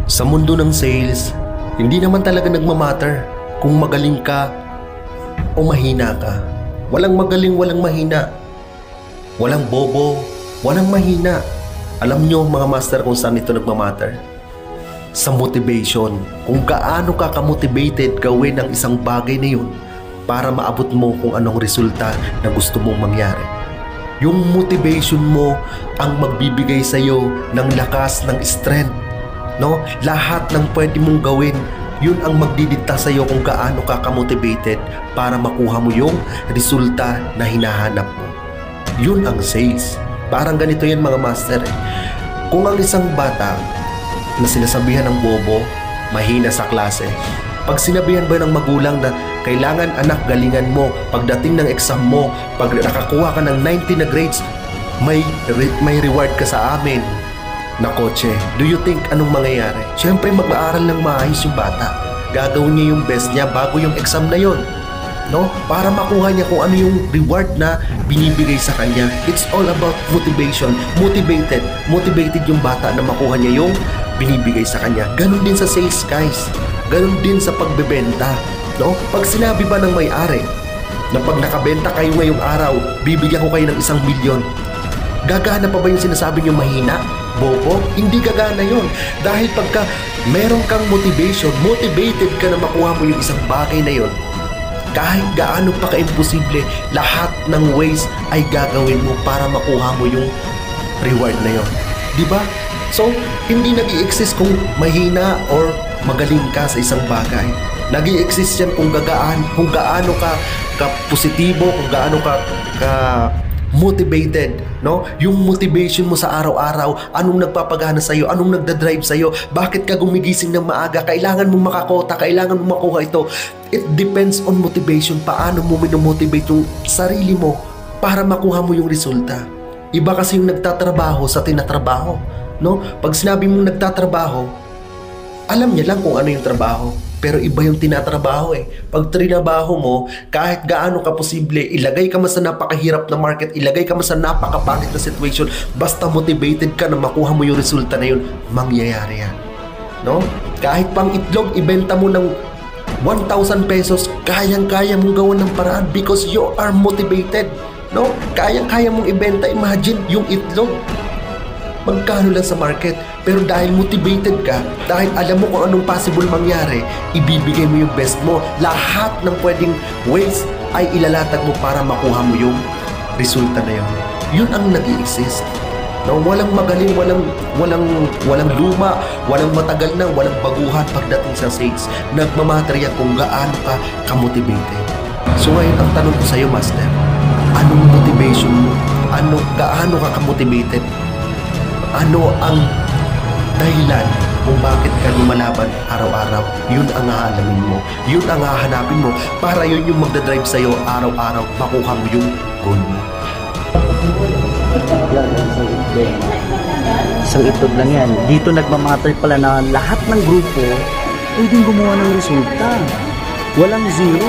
Sa mundo ng sales, hindi naman talaga nagmamatter kung magaling ka o mahina ka. Walang magaling, walang mahina. Walang bobo, walang mahina. Alam nyo mga master kung saan ito nagmamatter? Sa motivation. Kung gaano ka ka-motivated gawin ang isang bagay na yun para maabot mo kung anong resulta na gusto mong mangyari. Yung motivation mo ang magbibigay sa'yo ng lakas, ng strength. No? Lahat ng pwede mong gawin, yun ang magdidikta sa'yo kung gaano ka ka-motivated para makuha mo yung resulta na hinahanap mo. Yun ang sales. Parang ganito yan mga master eh. Kung ang isang bata na sinasabihan ng bobo, mahina sa klase, pag sinabihan ba ng magulang na kailangan anak galingan mo, pagdating ng exam mo, pag nakakuha ka ng 90 na grades, may reward ka sa amin na kotse, do you think anong mangyayari? Siyempre mag-aaral ng maayos yung bata. Gagawin niya yung best niya bago yung exam na yon, no? Para makuha niya kung ano yung reward na binibigay sa kanya. It's all about motivation. Motivated yung bata na makuha niya yung binibigay sa kanya. Ganon din sa sales guys. Ganon din sa pagbebenta, no? Pag sinabi ba ng may-ari na pag nakabenta kayo ngayong araw, bibigyan ko kayo ng 1 milyon, gagana pa ba yung sinasabi niyo mahina? Bobo? Hindi gagana yun. Dahil pagka meron kang motivation, motivated ka na makuha mo yung isang bagay na yun, kahit gaano pa ka-imposible, lahat ng ways ay gagawin mo para makuha mo yung reward na yun. Diba? So, hindi nag-i-exist kung mahina or magaling ka sa isang bagay. Nag-i-exist yan kung gaano ka positibo, kung gaano ka motivated, no? Yung motivation mo sa araw-araw, anong nagpapagana sa'yo, anong nagdadrive sa'yo, bakit ka gumigising ng maaga, kailangan mo makakota, kailangan mo makuha ito. It depends on motivation, paano mo minomotivate yung sarili mo para makuha mo yung resulta. Iba kasi yung nagtatrabaho sa tinatrabaho, no? Pag sinabi mong nagtatrabaho, alam niya lang kung ano yung trabaho. Pero iba yung tinatrabaho eh. Pag trinabaho mo, kahit gaano ka posible, ilagay ka man sa napakahirap na market, ilagay ka man sa napakapangit na situation, basta motivated ka na makuha mo yung resulta na yun, mangyayari yan. No? Kahit pang itlog, ibenta mo ng 1,000 pesos, kayang-kaya mong gawan ng paraan because you are motivated. No? Kayang-kaya mong ibenta, imagine, yung itlog. Magkano lang sa market, pero dahil motivated ka, dahil alam mo kung anong possible mangyari, ibibigay mo yung best mo. Lahat ng pwedeng ways ay ilalatag mo para makuha mo yung resulta na yun. Yun ang nag-i-exist. No, walang magaling, walang luma, walang matagal na, walang baguhan pagdating sa sales. Nagmamaterya kung gaano ka ka-motivated. So ngayon ang tanong ko sa iyo, Master, anong motivation mo? Gaano ka ka-motivated? Ano ang dahilan kung bakit ka lumalaban araw-araw? Yun ang haalamin mo. Yun ang hahanapin mo para yun yung magdadrive sa'yo araw-araw. Makuha mo yung goal mo. Isang itlog lang yan. Dito nagmamatter pala na lahat ng grupo pwedeng gumawa ng resulta. Walang zero.